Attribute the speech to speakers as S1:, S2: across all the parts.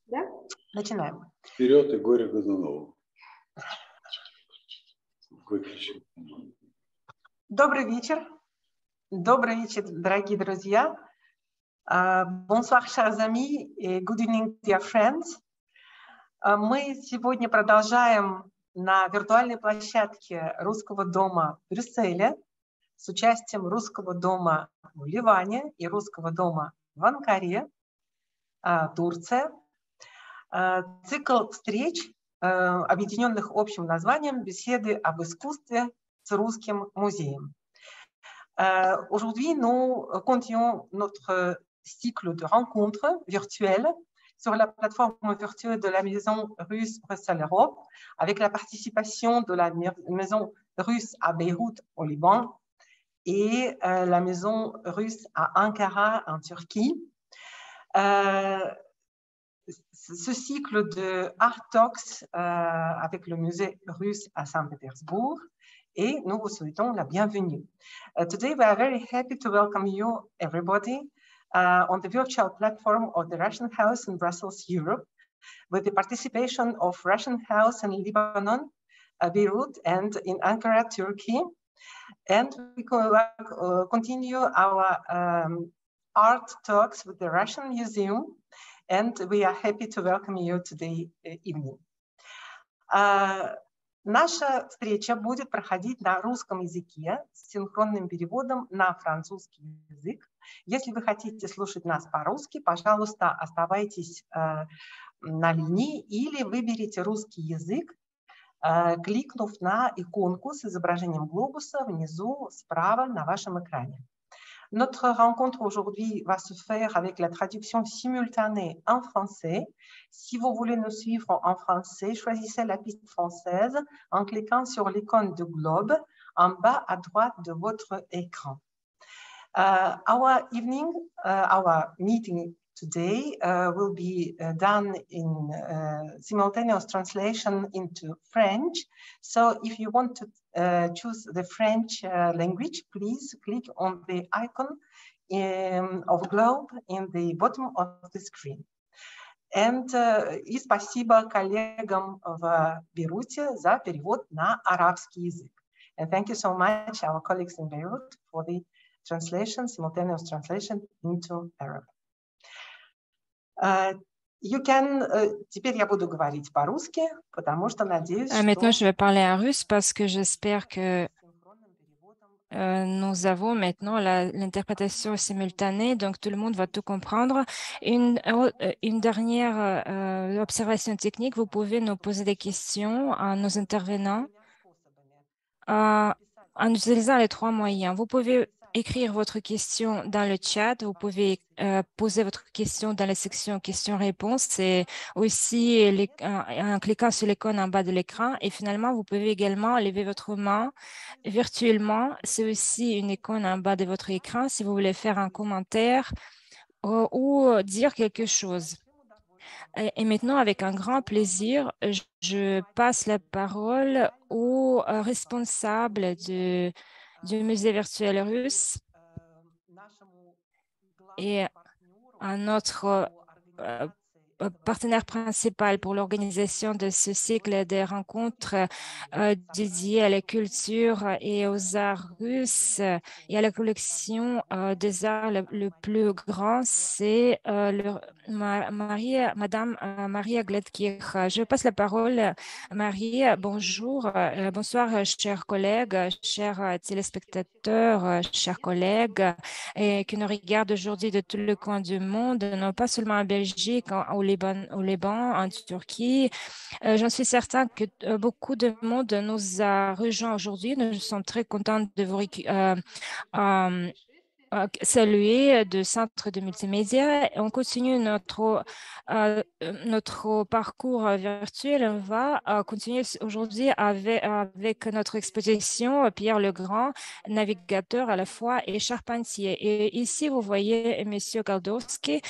S1: Да? Начинаем.
S2: Вперед и горе Годунову. Выключи.
S1: Добрый вечер. Добрый вечер, дорогие друзья. Bonsoir, chers amis, et good evening, dear friends. Мы сегодня продолжаем на виртуальной площадке Русского дома в Брюсселе с участием Русского дома в Ливане и Русского дома в Анкаре, Турция. Цикл встреч, объединенных общим названием «Беседы об искусстве с Русским музеем». Aujourd'hui, nous continuons notre cycle de rencontres virtuelles sur la plateforme virtuelle de la Maison russe Bruxelles-Europe avec la participation de la Maison russe à Beyrouth au Liban et la Maison russe à Ankara en Turquie. Ce cycle de Art Talks avec le musée russe à Saint-Pétersbourg et nous vous souhaitons la bienvenue. Today we are very happy to welcome you everybody on the virtual platform of the Russian House in Brussels, Europe, with the participation of Russian House in Lebanon, Beirut, and in Ankara, Turkey. And we continue our art talks with the Russian Museum, and we are happy to welcome you today evening. Наша встреча будет проходить на русском языке с синхронным переводом на французский язык. Если вы хотите слушать нас по-русски, пожалуйста, оставайтесь на линии или выберите русский язык, кликнув на иконку с изображением глобуса внизу справа на вашем экране. Notre rencontre aujourd'hui va se faire avec la traduction simultanée en français. Si vous voulez nous suivre en français, choisissez la piste française en cliquant sur l'icône de globe en bas à droite de votre écran. Our meeting today will be done in simultaneous translation into French. So if you want to choose the French language, please click on the icon of globe in the bottom of the screen. И спасибо коллегам в Бейруте за перевод на арабский язык. And thank you so much, our colleagues in Beirut, for the translation, simultaneous translation into Arabic. Теперь я буду говорить по-русски, потому что надеюсь,
S3: Maintenant, je vais parler en russe parce que j'espère que nous avons maintenant l'interprétation simultanée, donc tout le monde va tout comprendre. Une dernière observation technique, vous pouvez nous poser des questions à nos intervenants en utilisant les trois moyens. Vous pouvez écrire votre question dans le chat, vous pouvez poser votre question dans la section questions-réponses et aussi en cliquant sur l'icône en bas de l'écran. Et finalement, vous pouvez également lever votre main virtuellement. C'est aussi une icône en bas de votre écran si vous voulez faire un commentaire ou dire quelque chose. Et maintenant, avec un grand plaisir, je passe la parole au responsable du musée virtuel russe et à notre partenaire principal pour l'organisation de ce cycle des rencontres dédiées à la culture et aux arts russes et à la collection des arts le plus grand, c'est Madame Maria Gladkir. Je passe la parole. Maria, bonjour, bonsoir, chers collègues, chers téléspectateurs, chers collègues qui nous regardent aujourd'hui de tous les coins du monde, non pas seulement en Belgique, au Liban, en Turquie. J'en suis certain que beaucoup de monde nous a rejoints aujourd'hui. Nous sommes très contents de vous saluer de Centre de multimédia. On continue notre parcours virtuel. On va continuer aujourd'hui avec notre exposition Pierre le Grand, navigateur à la fois et charpentier. Et ici, vous voyez M. Galdowski,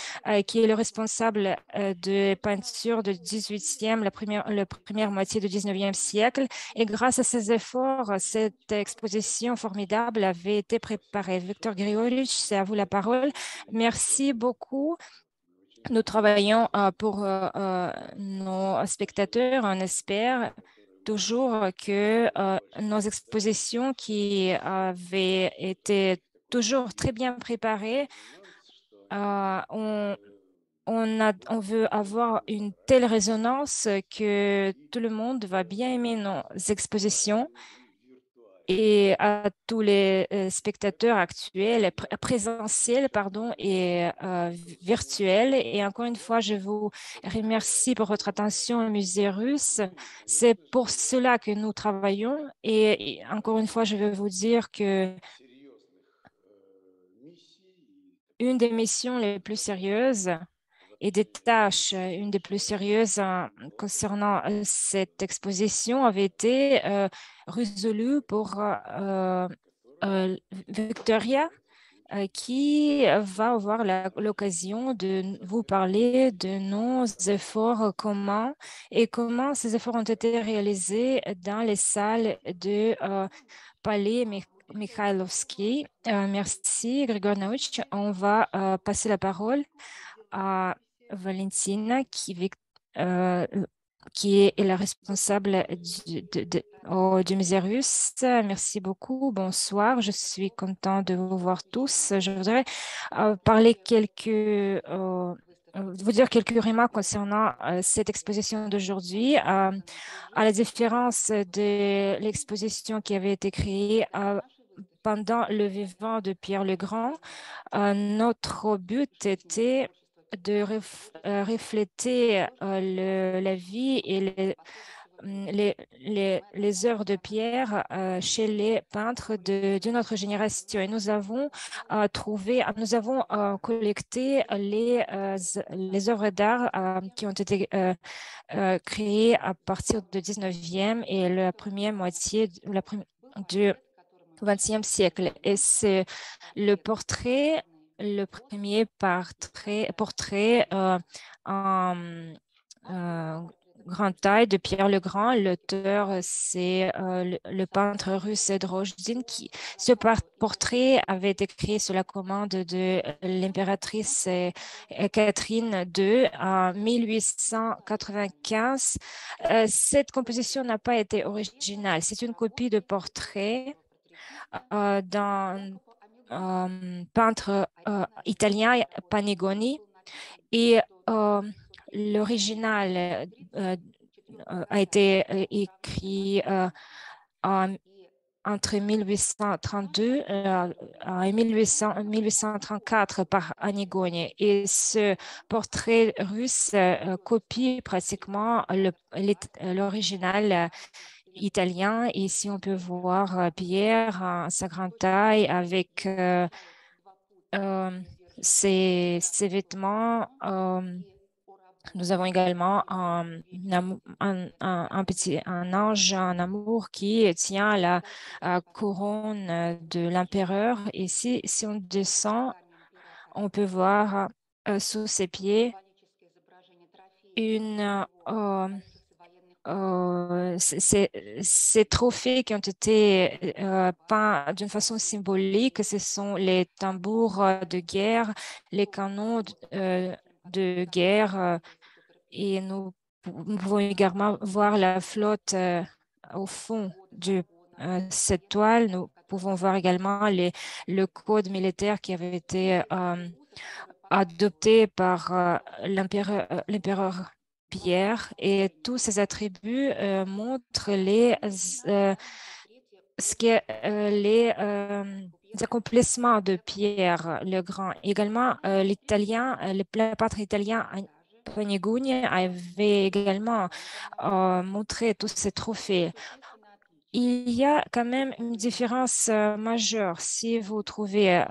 S3: qui est le responsable de peinture du 18e, la première moitié du 19e siècle. Et grâce à ses efforts, cette exposition formidable avait été préparée. Victor Grigorich, c'est à vous la parole. Merci beaucoup. nous travaillons pour nos spectateurs. On espère toujours que nos expositions qui avaient été toujours très bien préparées, on veut avoir une telle résonance que tout le monde va bien aimer nos expositions et à tous les spectateurs actuels, présentiels, pardon, et virtuels. Et encore une fois, je vous remercie pour votre attention au musée russe. C'est pour cela que nous travaillons. Et encore une fois, je veux vous dire que une des missions les plus sérieuses et des tâches, une des plus sérieuses concernant cette exposition avait été résolue pour Victoria, qui va avoir l'occasion de vous parler de nos efforts communs et comment ces efforts ont été réalisés dans les salles de Palais Mikhailovski. Merci, Grigor Naouch. On va passer la parole à Valentina euh, qui est la responsable du musée russe. Merci beaucoup. Bonsoir. Je suis contente de vous voir tous. Je voudrais vous dire quelques remarques concernant cette exposition d'aujourd'hui. À la différence de l'exposition qui avait été créée pendant le vivant de Pierre le Grand, notre but était de refléter la vie et les œuvres de Pierre chez les peintres de notre génération. Et nous avons collecté les œuvres d'art qui ont été créées à partir du 19e et la première moitié du 20e siècle. Et c'est le premier portrait en grande taille de Pierre le Grand. L'auteur, c'est le peintre russe Drozdine. Ce portrait avait été créé sous la commande de l'impératrice Catherine II en 1895. Cette composition n'a pas été originale. C'est une copie de portrait d'un peintre italien, Panigoni, et l'original a été écrit entre 1832 et 1834 par Anigone. Et ce portrait russe copie pratiquement l'original italien. Ici, on peut voir Pierre à sa grande taille avec ses vêtements. Nous avons également un ange en amour qui tient la couronne de l'empereur. Et si on descend, on peut voir sous ses pieds ces trophées qui ont été peints d'une façon symbolique. Ce sont les tambours de guerre, les canons de guerre. Et nous pouvons également voir la flotte au fond de cette toile. Nous pouvons voir également le code militaire qui avait été adopté par l'empereur Pierre, et tous ces attributs montrent les accomplissements de Pierre le Grand. Également, le peintre italien Panigoni avait également montré tous ces trophées. Il y a quand même une différence majeure si vous trouvez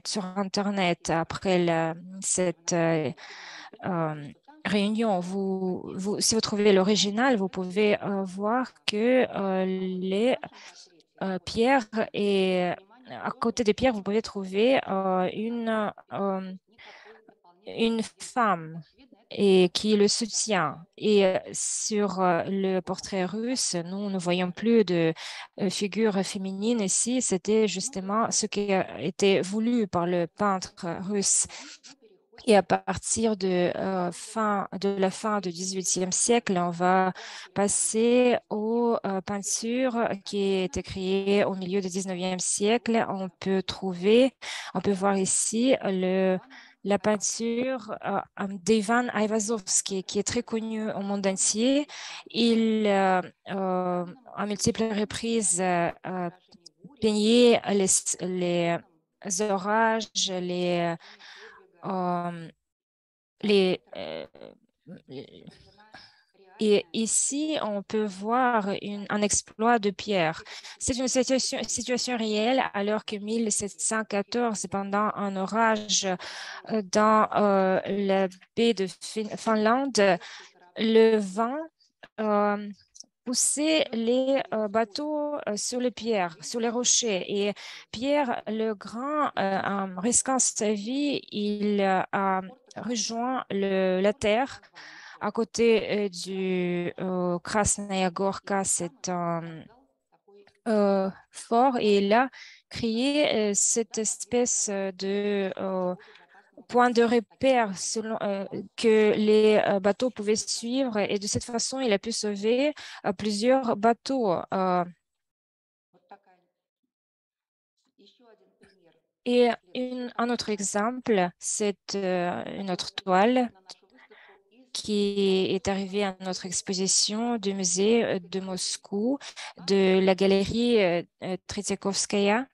S3: sur Internet après cette réunion, si vous trouvez l'original, vous pouvez voir que les pierres et à côté des pierres, vous pouvez trouver une femme et qui le soutient. Et sur le portrait russe, nous ne voyons plus de figure féminine ici. C'était justement ce qui a été voulu par le peintre russe. Et à partir de la fin du XVIIIe siècle, on va passer aux peintures qui étaient créées au milieu du XIXe siècle. On peut voir ici la peinture d'Ivan Aivazovsky, qui est très connu au monde entier. Il à multiples reprises peigné les orages, euh, et ici, on peut voir un exploit de Pierre. C'est une situation réelle alors que 1714, pendant un orage dans la baie de Finlande, le vent poussait les bateaux sur les pierres, sur les rochers. Et Pierre le Grand, en risquant sa vie, il a rejoint la terre à côté du Krasnaya Gorka, c'est un fort, et il a créé cette espèce de point de repère que les bateaux pouvaient suivre, et de cette façon, il a pu sauver plusieurs bateaux. Et un autre exemple, c'est une autre toile qui est arrivée à notre exposition du musée de Moscou, de la galerie Tretiakovskaya.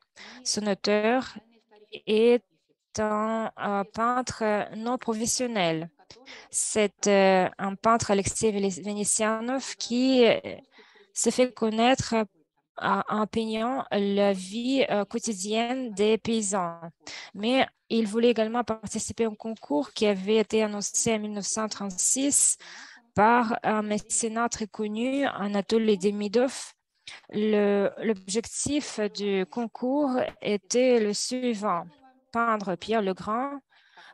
S3: Son auteur est un peintre non professionnel. C'est un peintre, Alexei Vénitianov, qui s'est fait connaître en peignant la vie quotidienne des paysans. Mais il voulait également participer à un concours qui avait été annoncé en 1936 par un mécénat très connu, Anatoly Demidov. L'objectif du concours était le suivant: peindre Pierre le Grand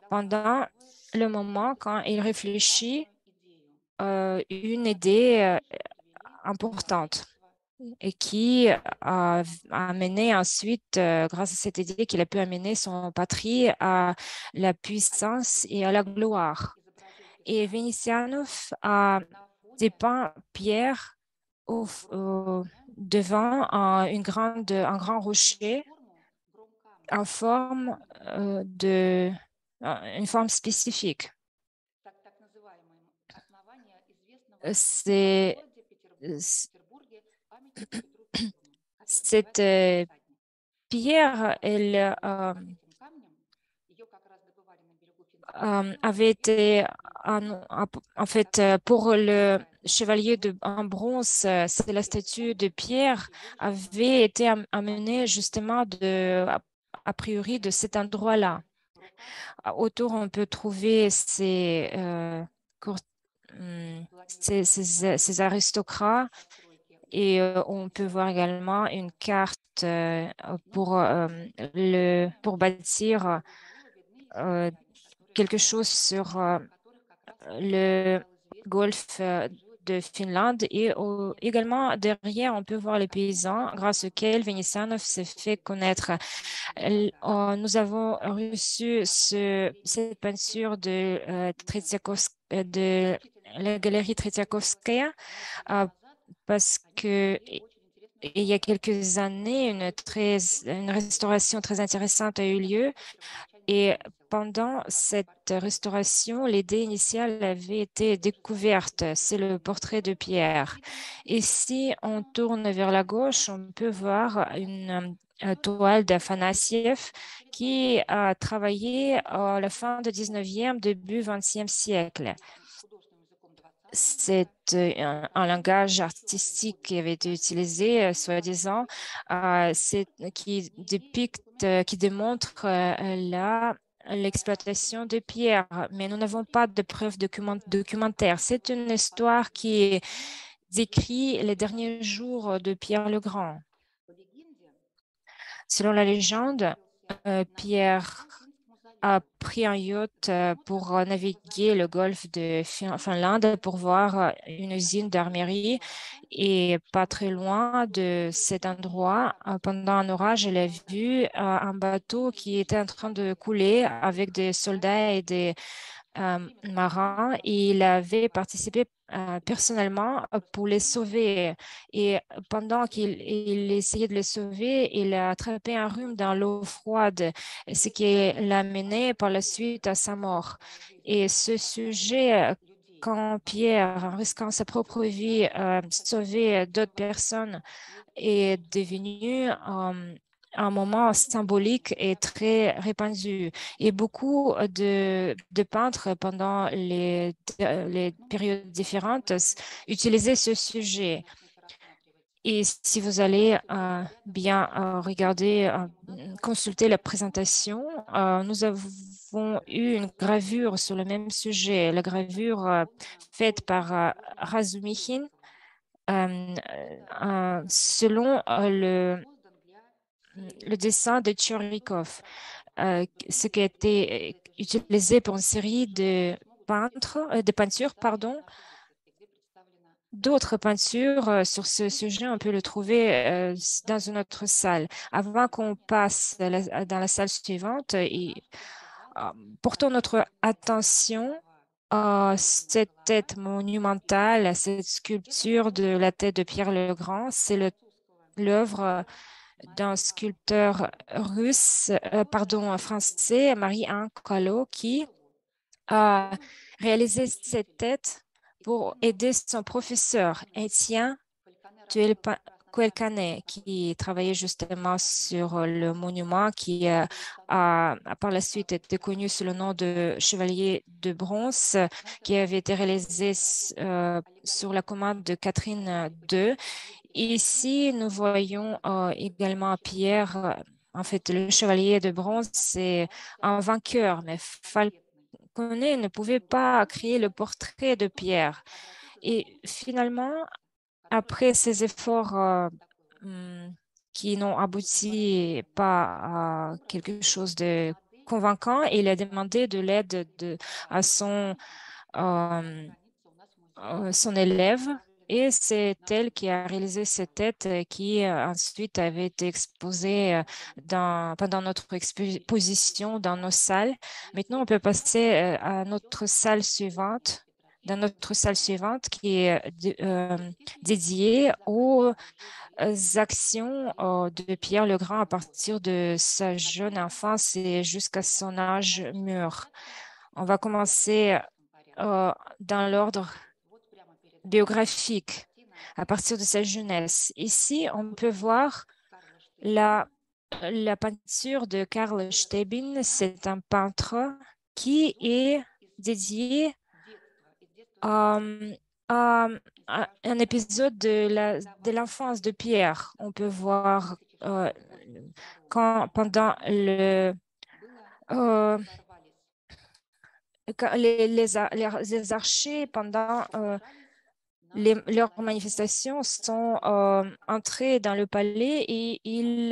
S3: pendant le moment quand il réfléchit une idée importante, et qui a amené ensuite, grâce à cette idée, qu'il a pu amener son patrie à la puissance et à la gloire. Et Vénitianov a dépeint Pierre devant un grand rocher en forme une forme spécifique. Cette pierre, elle avait été, en fait, pour le chevalier en bronze, c'est la statue de Pierre avait été amenée justement a priori de cet endroit-là. Autour, on peut trouver ces aristocrates, et on peut voir également une carte pour bâtir quelque chose sur le golfe de Finlande. Et également derrière, on peut voir les paysans grâce auxquels Vénitianov s'est fait connaître. Nous avons reçu cette peinture de la galerie Tretiakovskaya parce que il y a quelques années, une restauration très intéressante a eu lieu. Et pendant cette restauration, l'idée initiale avait été découverte. C'est le portrait de Pierre. Et si on tourne vers la gauche, on peut voir une toile d'Afanassiev qui a travaillé à la fin du 19e, début 20e siècle. C'est un langage artistique qui avait été utilisé, soi-disant, qui démontre l'exploitation de pierre, mais nous n'avons pas de preuves documentaires. C'est une histoire qui décrit les derniers jours de Pierre le Grand. Selon la légende, Pierre a pris un yacht pour naviguer le golfe de Finlande pour voir une usine d'armurerie. Et pas très loin de cet endroit, pendant un orage, elle a vu un bateau qui était en train de couler avec des soldats et des marins. Et il avait participé personnellement pour les sauver. Et pendant qu'il essayait de les sauver, il a attrapé un rhume dans l'eau froide, ce qui l'a mené par la suite à sa mort. Et ce sujet, quand Pierre, en risquant sa propre vie, sauvait d'autres personnes, est devenu un moment symbolique et très répandu. Et beaucoup de peintres pendant les périodes différentes utilisaient ce sujet. Et si vous allez bien regarder, consulter la présentation, nous avons eu une gravure sur le même sujet, la gravure faite par Razumihin selon le dessin de Tchorikov, ce qui a été utilisé pour une série de peintures, pardon. D'autres peintures sur ce sujet, on peut le trouver dans une autre salle. Avant qu'on passe dans la salle suivante, portons notre attention à cette tête monumentale, cette sculpture de la tête de Pierre le Grand. C'est l'œuvre d'un sculpteur français, Marie-Anne Callot, qui a réalisé cette tête pour aider son professeur, Étienne Cuelcanet, qui travaillait justement sur le monument qui a par la suite été connu sous le nom de Chevalier de Bronze, qui avait été réalisé sur la commande de Catherine II. Ici, nous voyons également Pierre. En fait, le Chevalier de Bronze, c'est un vainqueur, mais Falconet ne pouvait pas créer le portrait de Pierre. Et finalement, après ces efforts qui n'ont abouti pas à quelque chose de convaincant, il a demandé de l'aide à son élève. Et c'est elle qui a réalisé cette tête qui ensuite avait été exposée pendant notre exposition dans nos salles. Maintenant, on peut passer à notre salle suivante, dans notre salle suivante qui est dédiée aux actions de Pierre le Grand à partir de sa jeune enfance et jusqu'à son âge mûr. On va commencer dans l'ordre biographique à partir de sa jeunesse. Ici, on peut voir la peinture de Karl Stebin. C'est un peintre qui est dédié à un épisode de l'enfance de Pierre. On peut voir pendant les archers, pendant leurs manifestations, sont entrés dans le palais et ils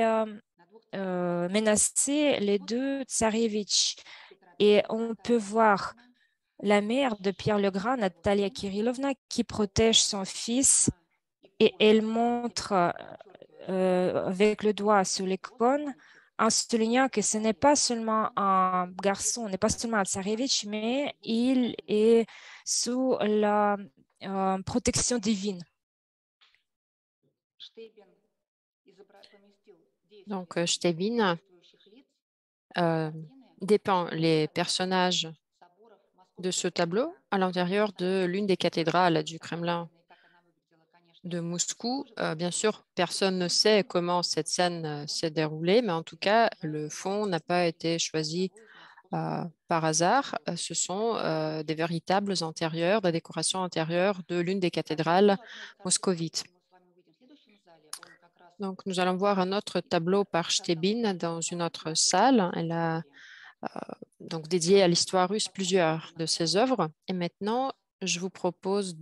S3: menaçaient les deux tsaréviches. Et on peut voir la mère de Pierre le Grand, Natalia Kirillovna, qui protège son fils et elle montre avec le doigt sur l'icône en soulignant que ce n'est pas seulement un garçon, n'est pas seulement un tsarevitch, mais il est sous la protection divine.
S4: Donc, Stebin dépeint les personnages de ce tableau à l'intérieur de l'une des cathédrales du Kremlin de Moscou. Bien sûr, personne ne sait comment cette scène s'est déroulée, mais en tout cas, le fond n'a pas été choisi par hasard. Ce sont des véritables intérieurs, des décorations intérieures de l'une des cathédrales moscovites. Donc, nous allons voir un autre tableau par Stebin dans une autre salle. Elle a donc dédié à l'histoire russe plusieurs de ses œuvres. Et maintenant, je vous propose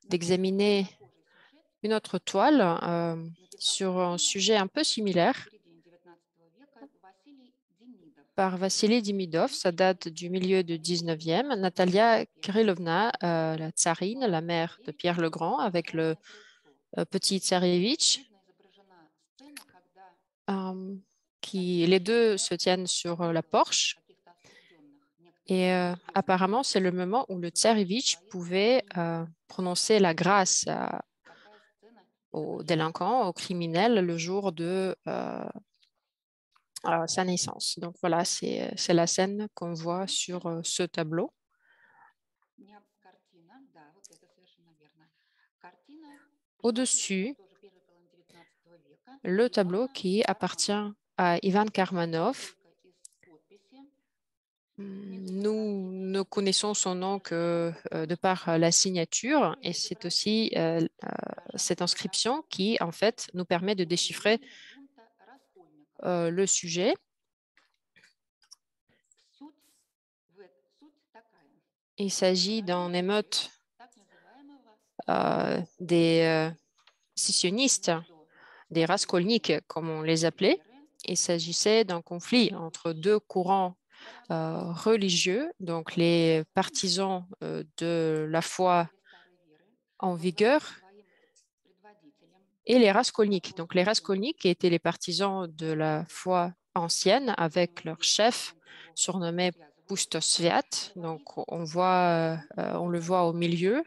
S4: d'examiner une autre toile sur un sujet un peu similaire par Vassili Demidov, ça date du milieu du 19e. Natalia Krylovna, la tsarine, la mère de Pierre le Grand, avec le petit tsarevitch, qui les deux se tiennent sur la porche. Et apparemment, c'est le moment où le tsarevitch pouvait prononcer la grâce aux délinquants, aux criminels, le jour de sa naissance. Donc voilà, c'est la scène qu'on voit sur ce tableau. Au-dessus, le tableau qui appartient à Ivan Karmanov. Nous ne connaissons son nom que de par la signature, et c'est aussi cette inscription qui, en fait, nous permet de déchiffrer le sujet. Il s'agit d'un émeute des scissionnistes, des raskolniks, comme on les appelait. Il s'agissait d'un conflit entre deux courants religieux, donc les partisans de la foi en vigueur et les raskolniks. Donc les raskolniks étaient les partisans de la foi ancienne avec leur chef surnommé Pustosviat. Donc on le voit au milieu.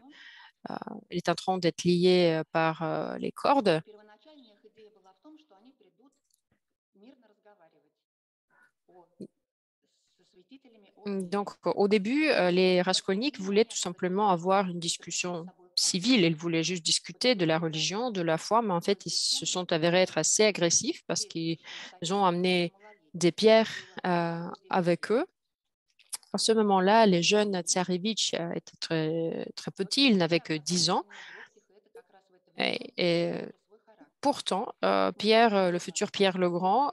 S4: Il est en train d'être lié par les cordes. Donc, au début, les raskolniks voulaient tout simplement avoir une discussion civile. Ils voulaient juste discuter de la religion, de la foi, mais en fait, ils se sont avérés être assez agressifs parce qu'ils ont amené des pierres avec eux. À ce moment-là, les jeunes tsarevitch étaient très, très petits, ils n'avaient que 10 ans. Et pourtant, Pierre, le futur Pierre le Grand,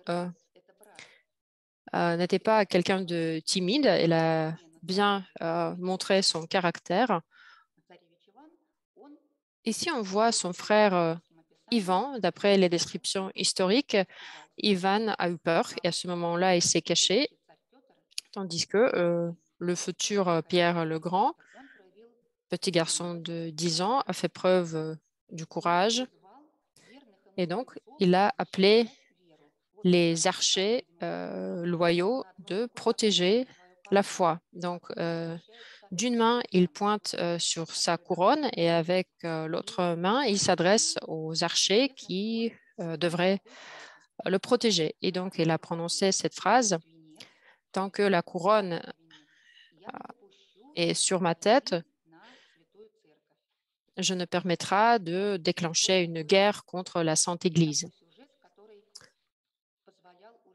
S4: n'était pas quelqu'un de timide. Il a bien montré son caractère. Ici, on voit son frère Ivan. D'après les descriptions historiques, Ivan a eu peur et à ce moment-là, il s'est caché, tandis que le futur Pierre le Grand, petit garçon de 10 ans, a fait preuve du courage et donc il a appelé les archers loyaux de protéger la foi. Donc, d'une main, il pointe sur sa couronne et avec l'autre main, il s'adresse aux archers qui devraient le protéger. Et donc, il a prononcé cette phrase: tant que la couronne est sur ma tête, je ne permettrai de déclencher une guerre contre la Sainte Église.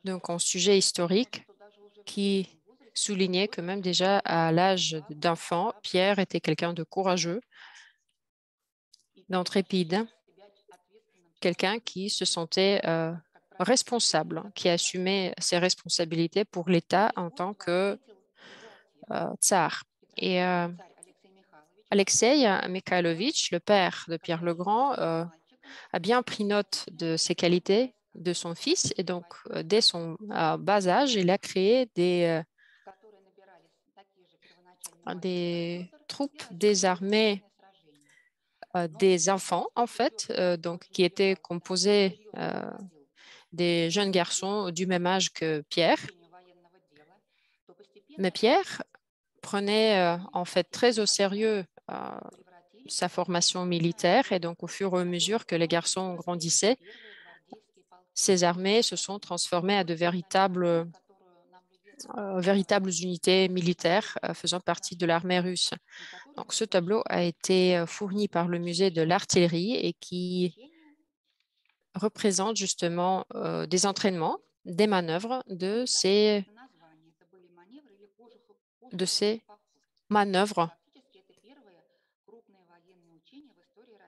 S4: Donc, un sujet historique qui soulignait que même déjà à l'âge d'enfant, Pierre était quelqu'un de courageux, d'intrépide, quelqu'un qui se sentait responsable, qui assumait ses responsabilités pour l'État en tant que tsar. Et Alexei Mikhailovitch, le père de Pierre le Grand, a bien pris note de ses qualités de son fils et donc dès son bas âge, il a créé des troupes désarmées des enfants, en fait, donc, qui étaient composés des jeunes garçons du même âge que Pierre. Mais Pierre prenait en fait très au sérieux sa formation militaire et donc au fur et à mesure que les garçons grandissaient, ces armées se sont transformées à de véritables unités militaires faisant partie de l'armée russe. Donc, ce tableau a été fourni par le musée de l'artillerie et qui représente justement des entraînements, des manœuvres de ces manœuvres.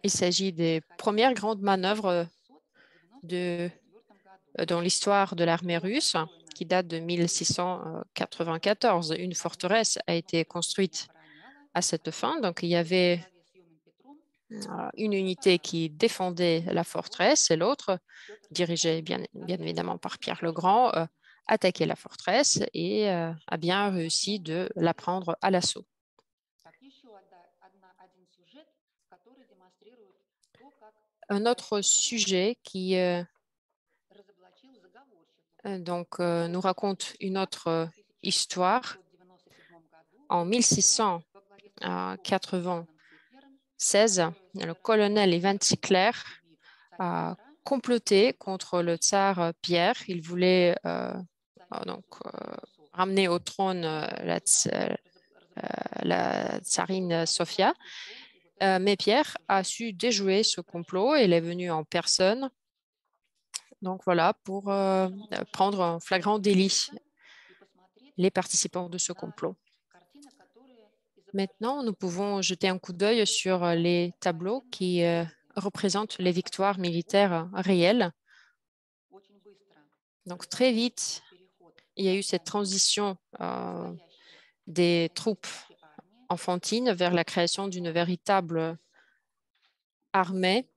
S4: Il s'agit des premières grandes manœuvres dans l'histoire de l'armée russe qui date de 1694. Une forteresse a été construite à cette fin. Donc, il y avait une unité qui défendait la forteresse et l'autre, dirigée bien évidemment par Pierre le Grand, attaqué la forteresse et a bien réussi de la prendre à l'assaut. Un autre sujet qui nous raconte une autre histoire. En 1696, le colonel Ivan Sickler a comploté contre le tsar Pierre. Il voulait ramener au trône la tsarine Sofia. Mais Pierre a su déjouer ce complot et il est venu en personne. Donc voilà, pour prendre en flagrant délit les participants de ce complot. Maintenant, nous pouvons jeter un coup d'œil sur les tableaux qui représentent les victoires militaires réelles. Donc très vite, il y a eu cette transition des troupes enfantines vers la création d'une véritable armée.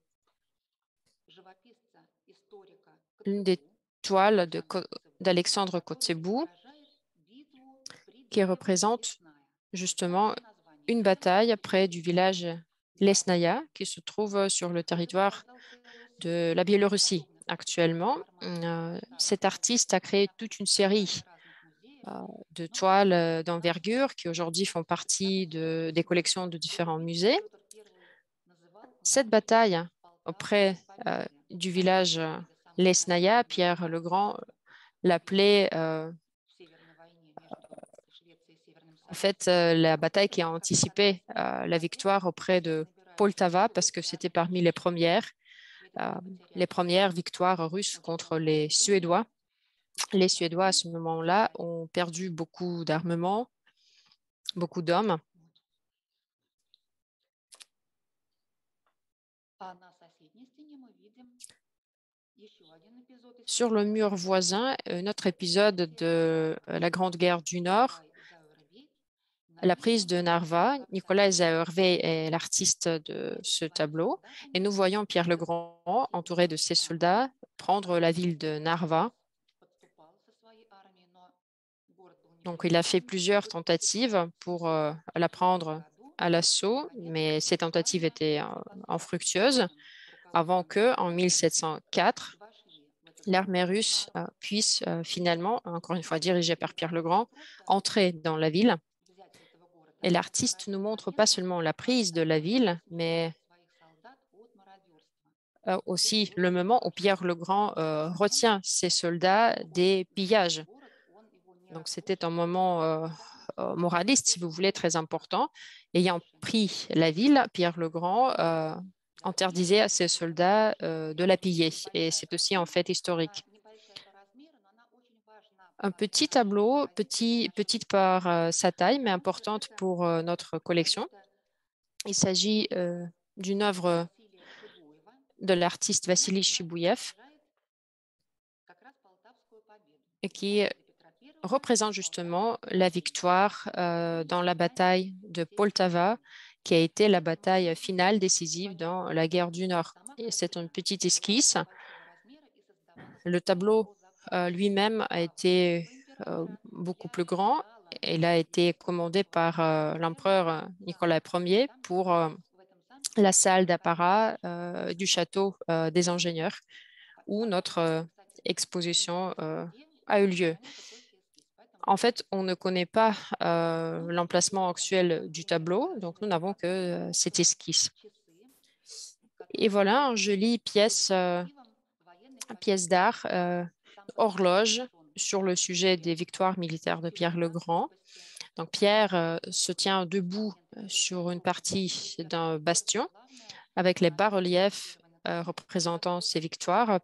S4: L'une des toiles d'Alexandre Kotzebue qui représente justement une bataille près du village Lesnaya qui se trouve sur le territoire de la Biélorussie. Actuellement, cet artiste a créé toute une série de toiles d'envergure qui aujourd'hui font partie des collections de différents musées. Cette bataille auprès du village Lesnaya, Pierre le Grand l'appelait en fait la bataille qui a anticipé la victoire auprès de Poltava parce que c'était parmi les premières victoires russes contre les Suédois. Les Suédois, à ce moment-là, ont perdu beaucoup d'armement, beaucoup d'hommes. Sur le mur voisin, un autre épisode de la Grande Guerre du Nord, la prise de Narva. Nicolas Zahervé est l'artiste de ce tableau. Et nous voyons Pierre le Grand, entouré de ses soldats, prendre la ville de Narva. Donc, il a fait plusieurs tentatives pour la prendre à l'assaut, mais ces tentatives étaient infructueuses avant que, en 1704, l'armée russe puisse finalement, encore une fois dirigée par Pierre le Grand, entrer dans la ville. Et l'artiste nous montre pas seulement la prise de la ville, mais aussi le moment où Pierre le Grand retient ses soldats des pillages. Donc, c'était un moment moraliste, si vous voulez, très important. Ayant pris la ville, Pierre le Grand interdisait à ses soldats de la piller. Et c'est aussi un fait historique. Un petit tableau, petite par sa taille, mais importante pour notre collection. Il s'agit d'une œuvre de l'artiste Vassili Chibouev et qui représente justement la victoire dans la bataille de Poltava, qui a été la bataille finale décisive dans la guerre du Nord. Et c'est une petite esquisse. Le tableau lui-même a été beaucoup plus grand. Il a été commandé par l'empereur Nicolas Ier pour la salle d'apparat du château des ingénieurs, où notre exposition a eu lieu. En fait, on ne connaît pas l'emplacement actuel du tableau, donc nous n'avons que cette esquisse. Et voilà, une jolie pièce d'art, horloge, sur le sujet des victoires militaires de Pierre le Grand. Donc Pierre se tient debout sur une partie d'un bastion avec les bas-reliefs représentant ses victoires.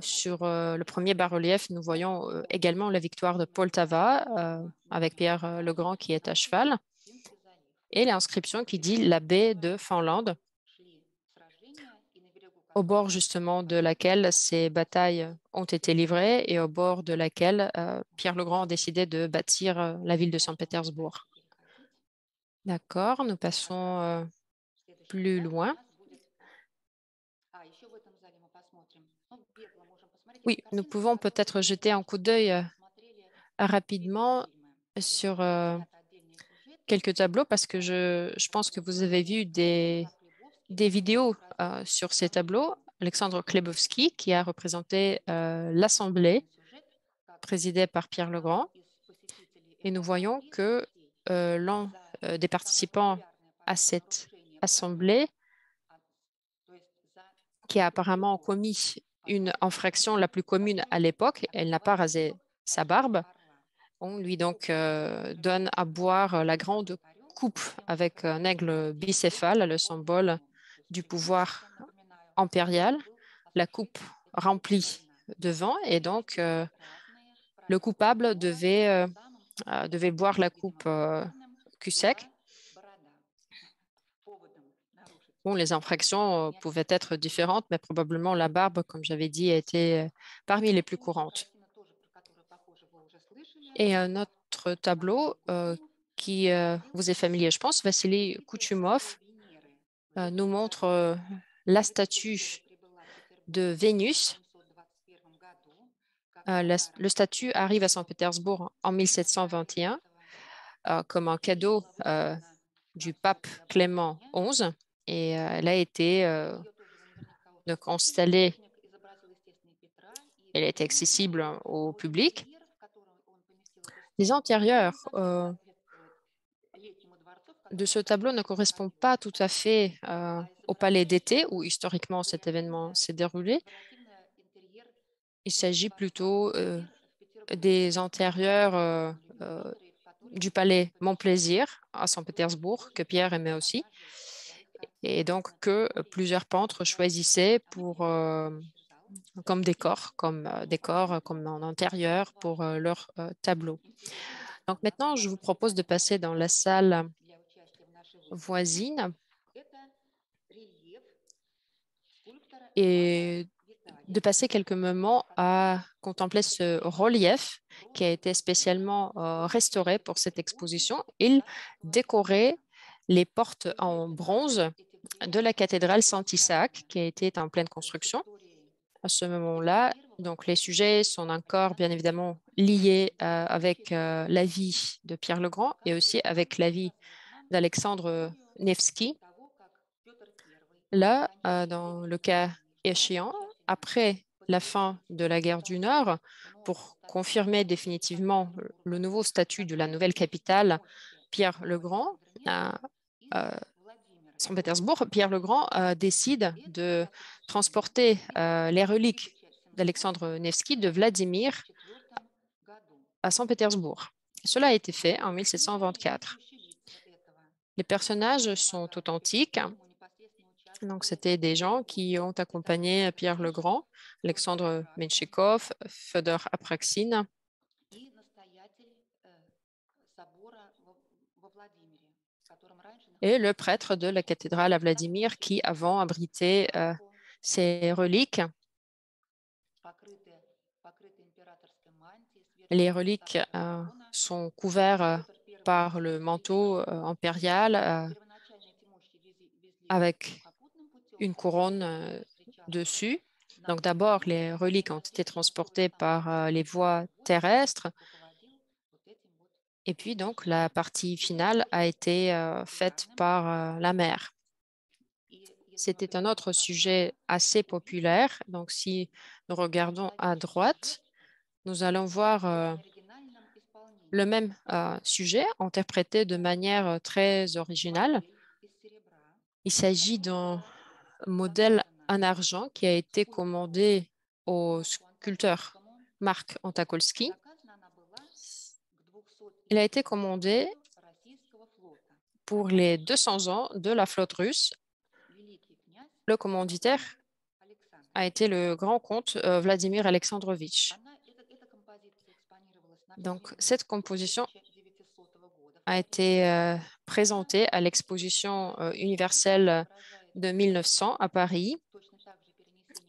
S4: Sur le premier bas-relief, nous voyons également la victoire de Poltava avec Pierre le Grand qui est à cheval et l'inscription qui dit la baie de Finlande, au bord justement de laquelle ces batailles ont été livrées et au bord de laquelle Pierre le Grand a décidé de bâtir la ville de Saint-Pétersbourg. D'accord, nous passons plus loin. Oui, nous pouvons peut-être jeter un coup d'œil rapidement sur quelques tableaux parce que je pense que vous avez vu des vidéos sur ces tableaux. Alexandre Klebowski, qui a représenté l'Assemblée présidée par Pierre Legrand. Et nous voyons que l'un des participants à cette assemblée, qui a apparemment commis une infraction la plus commune à l'époque, elle n'a pas rasé sa barbe, on lui donc donne à boire la grande coupe avec un aigle bicéphale, le symbole du pouvoir impérial, la coupe remplie de vin, et donc le coupable devait boire la coupe cul sec. Bon, les infractions pouvaient être différentes, mais probablement la barbe, comme j'avais dit, a été parmi les plus courantes. Et un autre tableau qui vous est familier, je pense, Vassili Kouchoumov nous montre la statue de Vénus. Le statut arrive à Saint-Pétersbourg en 1721 comme un cadeau du pape Clément XI, et elle a été donc installée. Elle est accessible au public. Les intérieurs de ce tableau ne correspondent pas tout à fait au palais d'été où historiquement cet événement s'est déroulé. Il s'agit plutôt des intérieurs du palais Montplaisir à Saint-Pétersbourg, que Pierre aimait aussi, et donc que plusieurs peintres choisissaient comme décor, comme en intérieur pour leur tableau. Donc maintenant, je vous propose de passer dans la salle voisine et de passer quelques moments à contempler ce relief qui a été spécialement restauré pour cette exposition. Il décorait les portes en bronze de la cathédrale Saint-Isaac qui a été en pleine construction à ce moment-là. Donc, les sujets sont encore bien évidemment liés avec la vie de Pierre le Grand et aussi avec la vie d'Alexandre Nevsky. Là, dans le cas échéant, après la fin de la guerre du Nord, pour confirmer définitivement le nouveau statut de la nouvelle capitale, Pierre le Grand, Saint-Pétersbourg, Pierre le Grand décide de transporter les reliques d'Alexandre Nevsky de Vladimir à Saint-Pétersbourg. Cela a été fait en 1724. Les personnages sont authentiques. Donc, c'était des gens qui ont accompagné Pierre le Grand, Alexandre Menchikov, Fedor Apraxine et le prêtre de la cathédrale à Vladimir qui avant abritait ces reliques. Les reliques sont couvertes par le manteau impérial avec une couronne dessus. Donc d'abord, les reliques ont été transportées par les voies terrestres et puis donc la partie finale a été faite par la mer. C'était un autre sujet assez populaire. Donc si nous regardons à droite, nous allons voir le même sujet interprété de manière très originale. Il s'agit d'un modèle en argent qui a été commandé au sculpteur Marc Antakolsky. Il a été commandé pour les 200 ans de la flotte russe. Le commanditaire a été le grand comte Vladimir Alexandrovitch. Donc, cette composition a été présentée à l'exposition universelle de 1900 à Paris.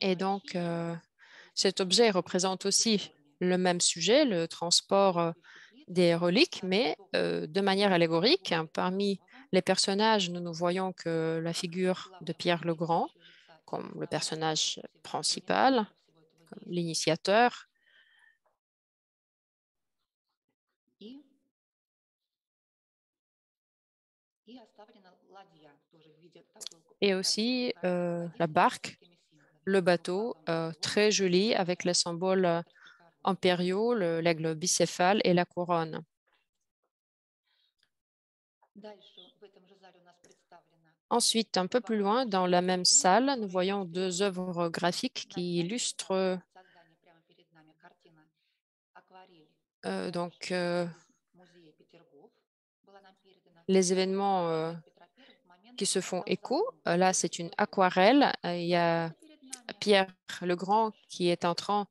S4: Et donc, cet objet représente aussi le même sujet, le transport des reliques, mais de manière allégorique. Parmi les personnages, nous voyons que la figure de Pierre le Grand, comme le personnage principal, l'initiateur. Et aussi la barque, le bateau, très joli avec les symboles impériaux, l'aigle bicéphale et la couronne. Ensuite, un peu plus loin, dans la même salle, nous voyons deux œuvres graphiques qui illustrent les événements qui se font écho. Là, c'est une aquarelle. Il y a Pierre le Grand qui est en train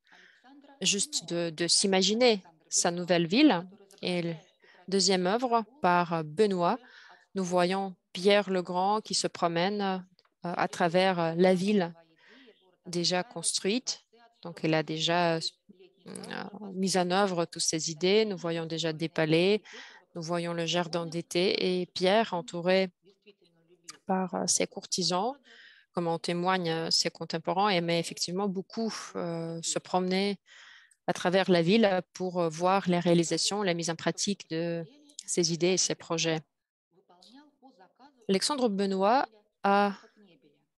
S4: juste de s'imaginer sa nouvelle ville. Et la deuxième œuvre par Benoît, nous voyons Pierre le Grand qui se promène à travers la ville déjà construite. Donc, il a déjà mis en œuvre toutes ses idées. Nous voyons déjà des palais, nous voyons le jardin d'été et Pierre entouré par ses courtisans, comme en témoignent ses contemporains, aimait effectivement beaucoup se promener à travers la ville pour voir les réalisations, la mise en pratique de ses idées et ses projets. Alexandre Benoît a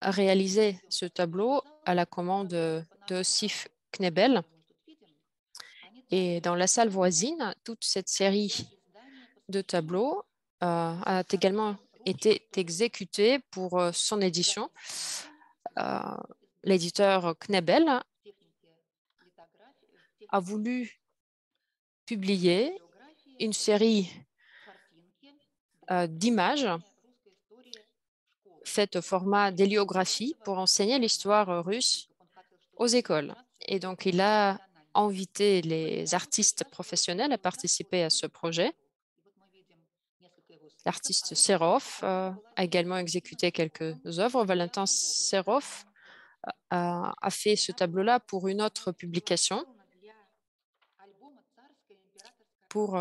S4: réalisé ce tableau à la commande de Ossif Knebel. Et dans la salle voisine, toute cette série de tableaux a également été exécutée pour son édition. L'éditeur Knebel a voulu publier une série d'images faites au format d'héliographie pour enseigner l'histoire russe aux écoles. Et donc, il a invité les artistes professionnels à participer à ce projet. L'artiste Serov a également exécuté quelques œuvres. Valentin Serov a fait ce tableau-là pour une autre publication, pour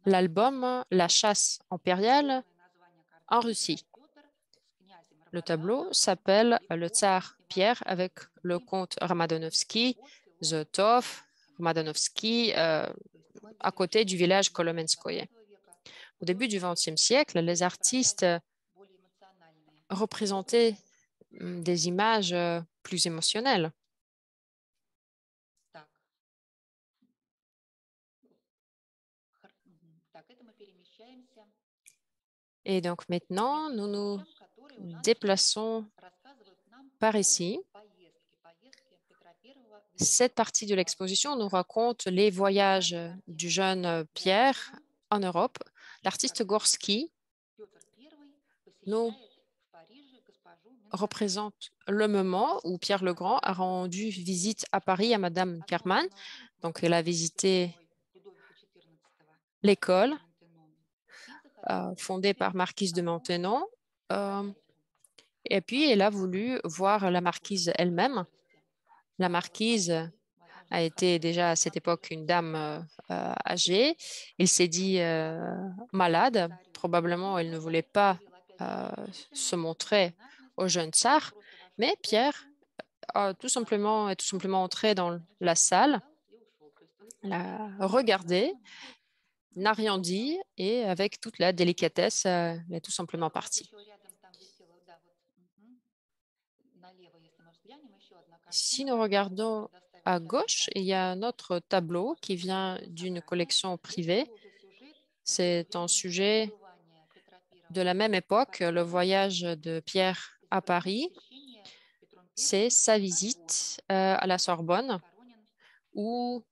S4: l'album La chasse impériale en Russie. Le tableau s'appelle Le Tsar Pierre avec le comte Ramadanovski, Zotov, Ramadanovski, à côté du village Kolomenskoye. Au début du XXe siècle, les artistes représentaient des images plus émotionnelles. Et donc maintenant, nous nous déplaçons par ici. Cette partie de l'exposition nous raconte les voyages du jeune Pierre en Europe. L'artiste Gorsky nous représente le moment où Pierre le Grand a rendu visite à Paris à Madame Kerman. Donc, elle a visité l'école fondée par Marquise de Maintenon. Et puis, elle a voulu voir la marquise elle-même. La marquise a été déjà à cette époque une dame âgée. Il s'est dit malade. Probablement, elle ne voulait pas se montrer au jeune tsar. Mais Pierre est tout simplement entré dans la salle, l'a regardé, n'a rien dit et avec toute la délicatesse, il est tout simplement parti. Si nous regardons à gauche, il y a un autre tableau qui vient d'une collection privée. C'est un sujet de la même époque, le voyage de Pierre à Paris. C'est sa visite à la Sorbonne où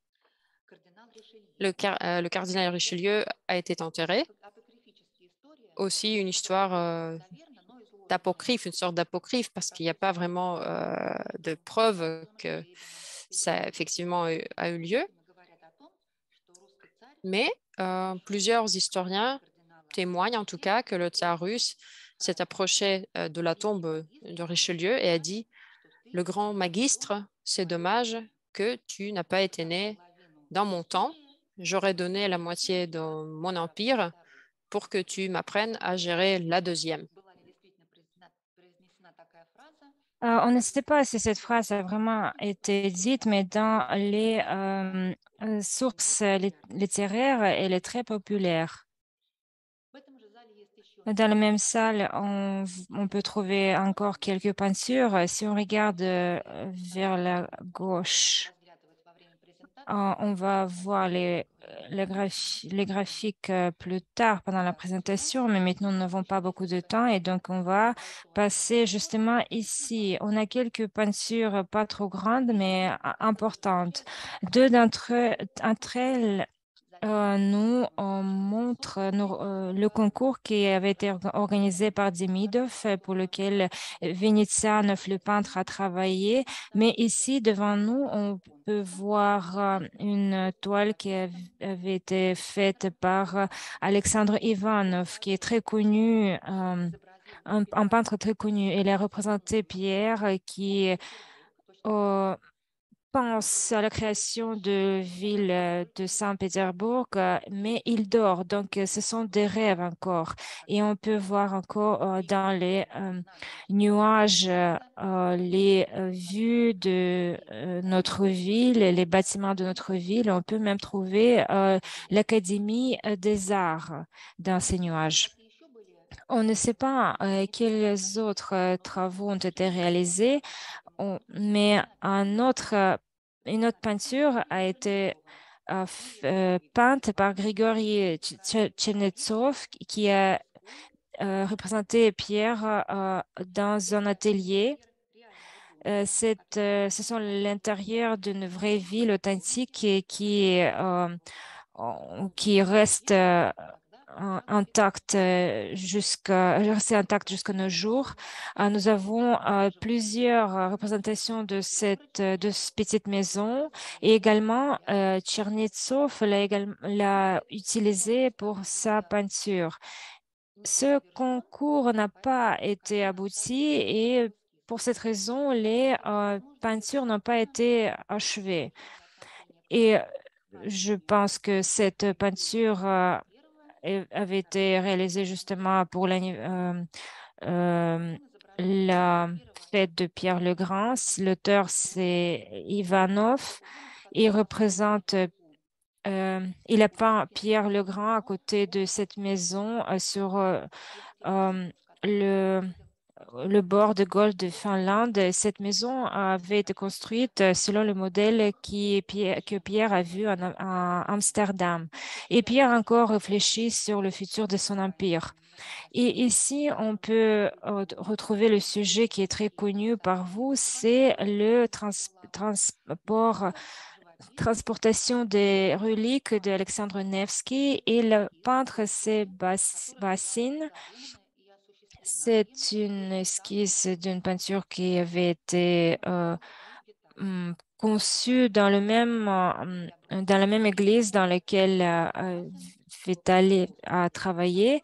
S4: le cardinal Richelieu a été enterré. Aussi une histoire d'apocryphe, une sorte d'apocryphe, parce qu'il n'y a pas vraiment de preuve que ça effectivement a eu lieu. Mais plusieurs historiens témoignent en tout cas que le tsar russe s'est approché de la tombe de Richelieu et a dit « Le grand magistre, c'est dommage que tu n'as pas été né dans mon temps. J'aurais donné la moitié de mon empire pour que tu m'apprennes à gérer la deuxième. »
S3: On ne sait pas si cette phrase a vraiment été dite, mais dans les sources littéraires, elle est très populaire. Dans la même salle, on peut trouver encore quelques peintures. Si on regarde vers la gauche, on va voir les graphiques plus tard pendant la présentation, mais maintenant nous n'avons pas beaucoup de temps et donc on va passer justement ici. On a quelques peintures pas trop grandes, mais importantes. Deux d'entre elles nous on montre le concours qui avait été organisé par Demidov, pour lequel Vinitsyanov, le peintre, a travaillé. Mais ici, devant nous, on peut voir une toile qui avait été faite par Alexandre Ivanov, qui est très connu, un peintre très connu. Il a représenté Pierre qui euh, pense à la création de ville de Saint-Pétersbourg, mais il dort. Donc, ce sont des rêves encore. Et on peut voir encore dans les nuages les vues de notre ville, les bâtiments de notre ville. On peut même trouver l'Académie des arts dans ces nuages. On ne sait pas quels autres travaux ont été réalisés, mais une autre peinture a été peinte par Grigory Tchernetsov qui a représenté Pierre dans un atelier. Ce sont l'intérieur d'une vraie ville authentique et qui reste intact resté intact jusqu'à nos jours. Nous avons plusieurs représentations de cette petite maison et également Tchernitsov l'a utilisé pour sa peinture. Ce concours n'a pas été abouti et pour cette raison, les peintures n'ont pas été achevées. Et je pense que cette peinture avait été réalisée justement pour la fête de Pierre le Grand. L'auteur, c'est Ivanov. Il représente, il a peint Pierre le Grand à côté de cette maison sur le le bord de golfe de Finlande. Cette maison avait été construite selon le modèle que Pierre a vu à Amsterdam. Et Pierre a encore réfléchi sur le futur de son empire. Et ici, on peut retrouver le sujet qui est très connu par vous, c'est le transportation des reliques d'Alexandre Nevsky et le peintre c'est Bassin. C'est une esquisse d'une peinture qui avait été conçue dans dans la même église dans laquelle Vitali a travaillé.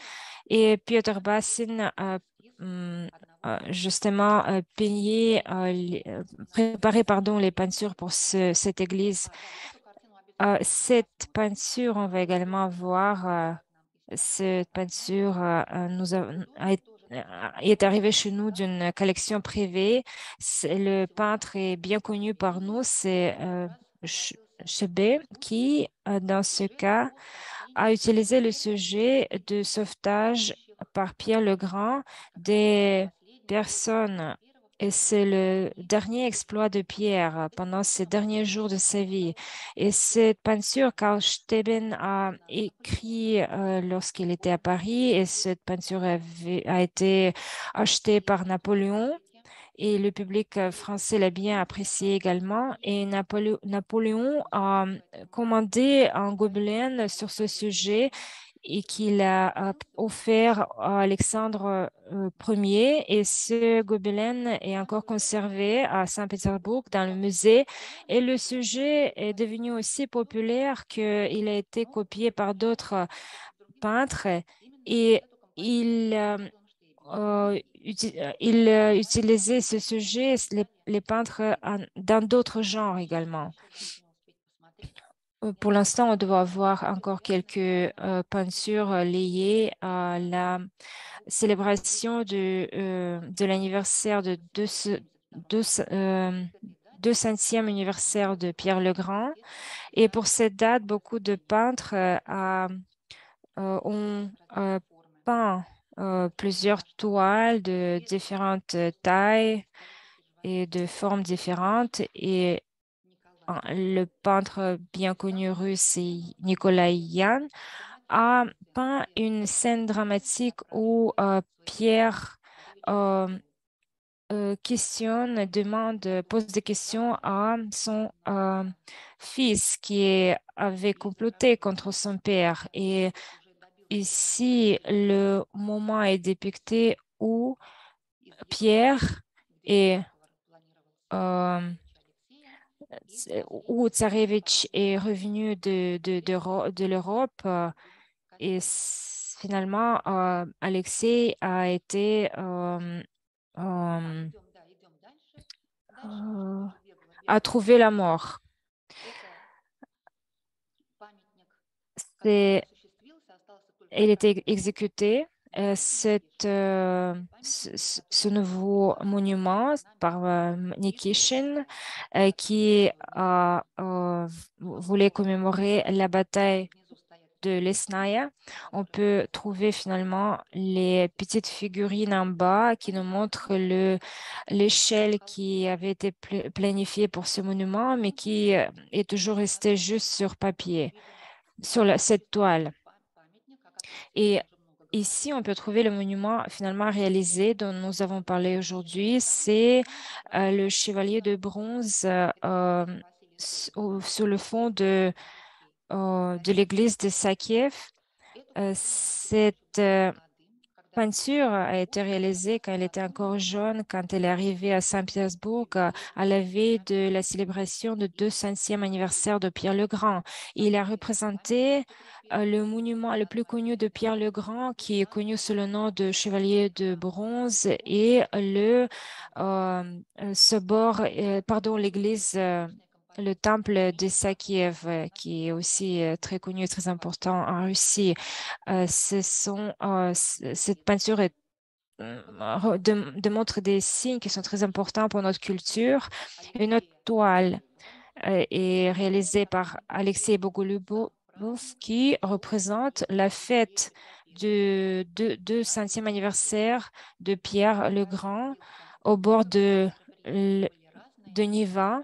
S3: Et Piotr Bassin a justement préparé les peintures pour cette église. Cette peinture, on va également voir, cette peinture est arrivée chez nous d'une collection privée. Le peintre est bien connu par nous, c'est Chebet, qui, dans ce cas, a utilisé le sujet de sauvetage par Pierre le Grand des personnes. Et c'est le dernier exploit de Pierre pendant ces derniers jours de sa vie. Et cette peinture, Carl Steben a écrit lorsqu'il était à Paris, et cette peinture a été achetée par Napoléon. Et le public français l'a bien apprécié également. Et Napoléon a commandé un gobelin sur ce sujet et qu'il a offert à Alexandre Ier. Et ce gobelin est encore conservé à Saint-Pétersbourg dans le musée. Et le sujet est devenu aussi populaire qu'il a été copié par d'autres peintres. Et il utilisait ce sujet, les peintres, dans d'autres genres également. Pour l'instant, on doit avoir encore quelques peintures liées à la célébration de l'anniversaire de 200e anniversaire de Pierre le Grand. Et pour cette date, beaucoup de peintres ont peint plusieurs toiles de différentes tailles et de formes différentes. Et le peintre bien connu russe, Nikolai Yan, a peint une scène dramatique où Pierre pose des questions à son fils qui avait comploté contre son père. Et ici, le moment est dépicté où Pierre et où Tsarevitch est revenu de l'Europe et finalement, Alexei a été a trouvé la mort. Il était exécuté. Ce nouveau monument par Nikishin qui voulait commémorer la bataille de l'Esnaya, on peut trouver finalement les petites figurines en bas qui nous montrent l'échelle qui avait été planifiée pour ce monument, mais qui est toujours restée juste sur papier, sur cette toile. Et ici, on peut trouver le monument finalement réalisé dont nous avons parlé aujourd'hui. C'est le chevalier de bronze sur le fond de l'église de Sakiev. Cette peinture a été réalisée quand elle était encore jeune, quand elle est arrivée à Saint-Pétersbourg à la veille de la célébration du 200e anniversaire de Pierre le Grand. Il a représenté le monument le plus connu de Pierre le Grand, qui est connu sous le nom de Chevalier de bronze, et l'église le temple de Sakiev, qui est aussi très connu et très important en Russie. Cette peinture démontre des signes qui sont très importants pour notre culture. Une autre toile est réalisée par Alexei Bogolubov qui représente la fête du 200e anniversaire de Pierre le Grand au bord de Niva.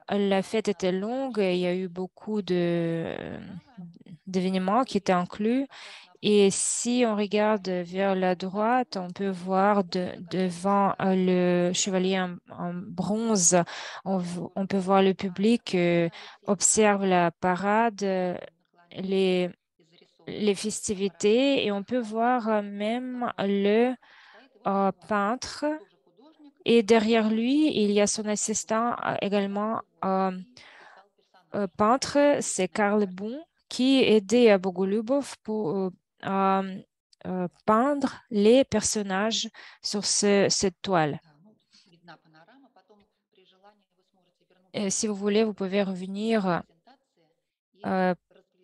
S3: La fête était longue et il y a eu beaucoup d'événements qui étaient inclus. Et si on regarde vers la droite, on peut voir devant le chevalier en bronze, on peut voir le public observe la parade, les festivités, et on peut voir même le peintre. Et derrière lui, il y a son assistant également peintre, c'est Karl Bon, qui aidait à Bogolubov pour peindre les personnages sur cette toile. Et si vous voulez, vous pouvez revenir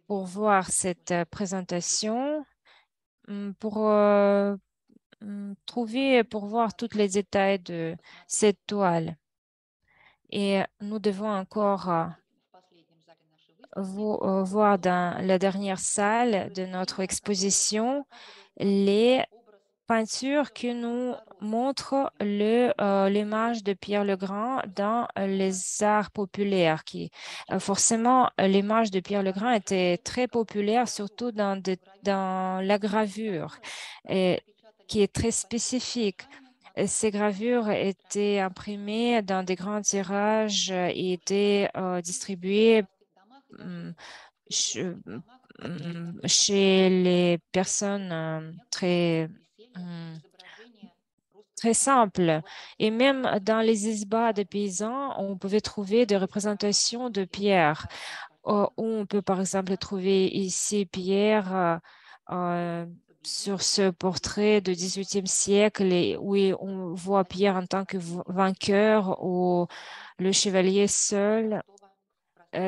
S3: pour voir cette présentation, pour pour voir tous les détails de cette toile. Et nous devons encore voir dans la dernière salle de notre exposition les peintures qui nous montrent l'image de Pierre le Grand dans les arts populaires. Forcément, l'image de Pierre le Grand était très populaire, surtout dans la gravure, qui est très spécifique. Ces gravures étaient imprimées dans des grands tirages et étaient distribuées chez les personnes très simples. Et même dans les isbas des paysans, on pouvait trouver des représentations de Pierre. Où on peut par exemple trouver ici Pierre sur ce portrait du XVIIIe siècle où on voit Pierre en tant que vainqueur ou le chevalier seul.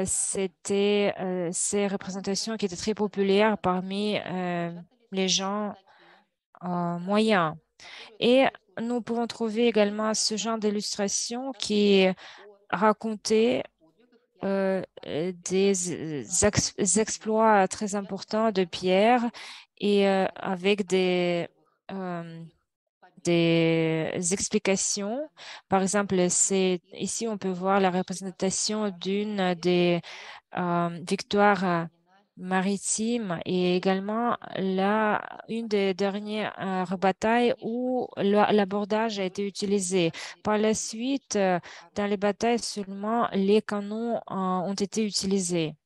S3: C'était ces représentations qui étaient très populaires parmi les gens moyens. Et nous pouvons trouver également ce genre d'illustration qui racontait des exploits très importants de Pierre et avec des explications. Par exemple, ici, on peut voir la représentation d'une des victoires maritimes et également une des dernières batailles où l'abordage a été utilisé. Par la suite, dans les batailles seulement, les canons ont été utilisés.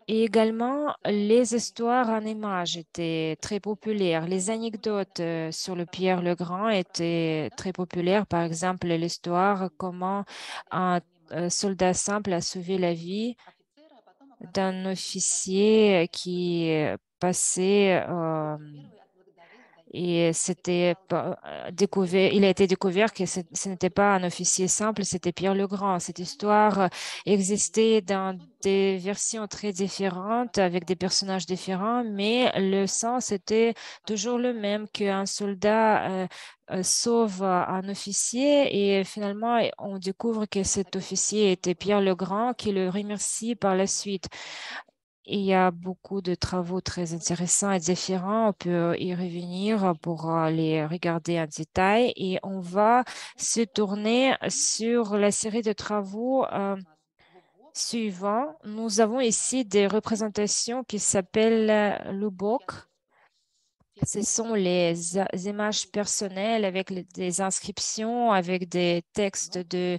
S3: Et également, les histoires en images étaient très populaires. Les anecdotes sur le Pierre le Grand étaient très populaires. Par exemple, l'histoire comment un soldat simple a sauvé la vie d'un officier qui passait et il a été découvert que ce n'était pas un officier simple, c'était Pierre le Grand. Cette histoire existait dans des versions très différentes, avec des personnages différents, mais le sens était toujours le même, qu'un soldat sauve un officier et finalement on découvre que cet officier était Pierre le Grand qui le remercie par la suite. Il y a beaucoup de travaux très intéressants et différents. On peut y revenir pour les regarder en détail. Et on va se tourner sur la série de travaux suivants. Nous avons ici des représentations qui s'appellent Lubbock. Ce sont les images personnelles avec des inscriptions, avec des textes de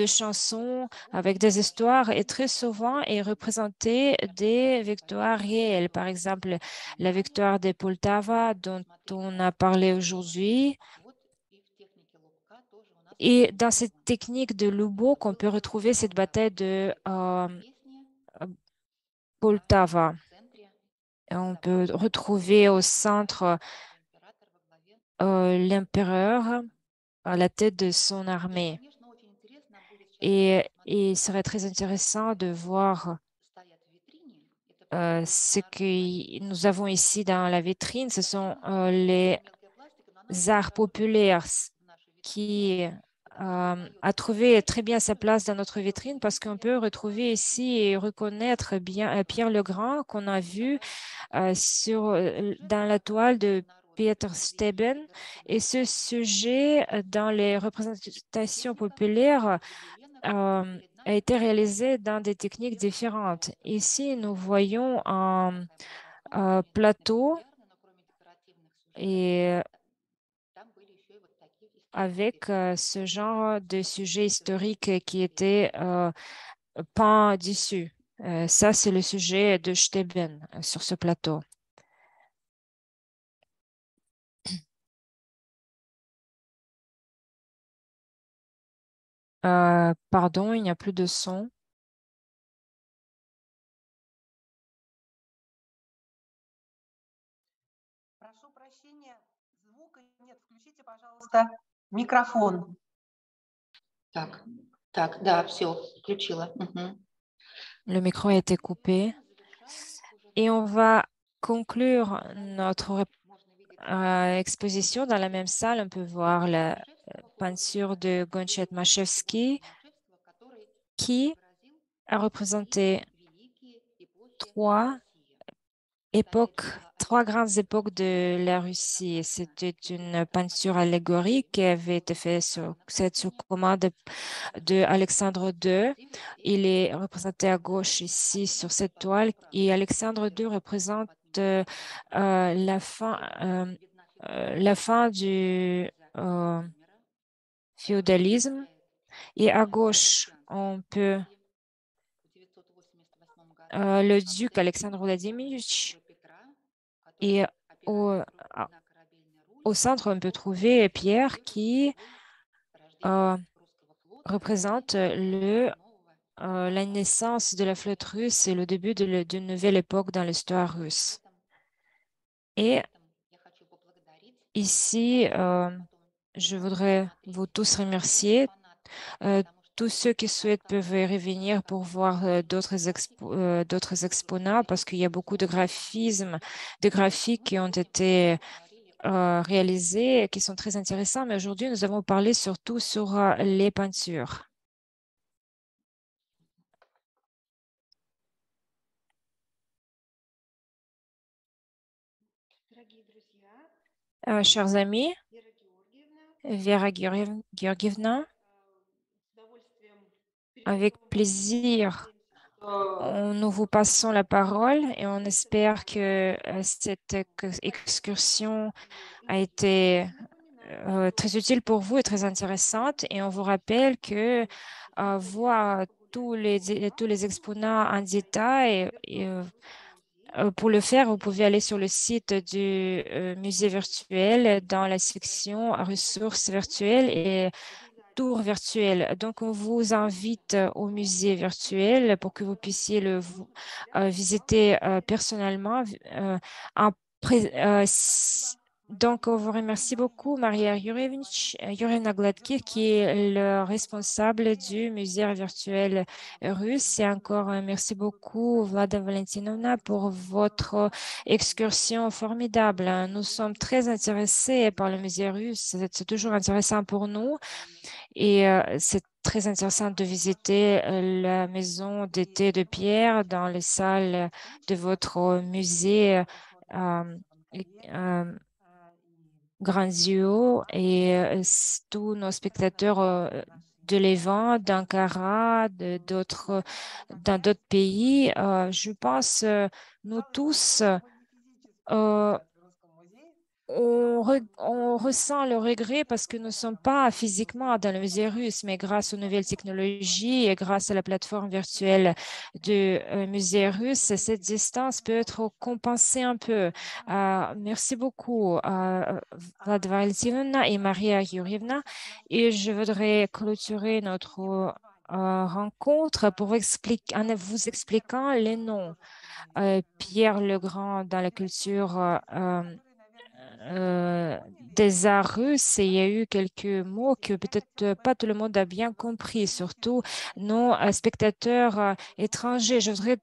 S3: chansons, avec des histoires et très souvent est représenté des victoires réelles. Par exemple, la victoire de Poltava dont on a parlé aujourd'hui. Et dans cette technique de Lubbock, on peut retrouver cette bataille de Poltava. On peut retrouver au centre l'empereur à la tête de son armée. Et il serait très intéressant de voir ce que nous avons ici dans la vitrine. Ce sont les arts populaires qui a trouvé très bien sa place dans notre vitrine parce qu'on peut retrouver ici et reconnaître bien Pierre le Grand qu'on a vu dans la toile de Peter Steben. Et ce sujet, dans les représentations populaires, a été réalisé dans des techniques différentes. Ici, nous voyons un plateau et avec ce genre de sujet historique qui était peint dessus. Ça, c'est le sujet de Steben sur ce plateau. Pardon, il n'y a plus de son.
S1: Microphone.
S5: Да, все, включила.
S3: Le micro a été coupé. Et on va conclure notre exposition dans la même salle. On peut voir la peinture de Gonchet Machevski qui a représenté trois grandes époques de la Russie. C'était une peinture allégorique qui avait été faite sur commande de Alexandre II. Il est représenté à gauche ici sur cette toile et Alexandre II représente la fin du féodalisme. Et à gauche, on peut le duc Alexandre Vladimirovitch. Et au centre, on peut trouver Pierre qui représente la naissance de la flotte russe et le début d'une nouvelle époque dans l'histoire russe. Et ici, je voudrais vous tous remercier, tous ceux qui souhaitent peuvent y revenir pour voir d'autres exponats parce qu'il y a beaucoup de graphismes, de graphiques qui ont été réalisés et qui sont très intéressants. Mais aujourd'hui, nous avons parlé surtout sur les peintures. Chers amis, Vera Georgievna, avec plaisir, nous vous passons la parole et on espère que cette excursion a été très utile pour vous et très intéressante. Et on vous rappelle que voir tous les exposants en détail, pour le faire, vous pouvez aller sur le site du musée virtuel dans la section ressources virtuelles et tour virtuel. Donc, on vous invite au musée virtuel pour que vous puissiez visiter personnellement. Donc, on vous remercie beaucoup, Maria Yurevna Gladkir, qui est le responsable du musée virtuel russe. Et encore, merci beaucoup, Vlada Valentinovna, pour votre excursion formidable. Nous sommes très intéressés par le musée russe. C'est toujours intéressant pour nous. Et c'est très intéressant de visiter la maison d'été de Pierre dans les salles de votre musée grandiose. Et tous nos spectateurs de l'Iran, d'Ankara, dans d'autres pays, je pense, nous tous, on ressent le regret parce que nous ne sommes pas physiquement dans le musée russe, mais grâce aux nouvelles technologies et grâce à la plateforme virtuelle du musée russe, cette distance peut être compensée un peu. Merci beaucoup, Vlad Valentinova et Maria Yurievna. Et je voudrais clôturer notre rencontre pour en vous expliquant les noms. Pierre le Grand dans la culture des arts russes, et il y a eu quelques mots que peut-être pas tout le monde a bien compris, surtout nos spectateurs étrangers. Je voudrais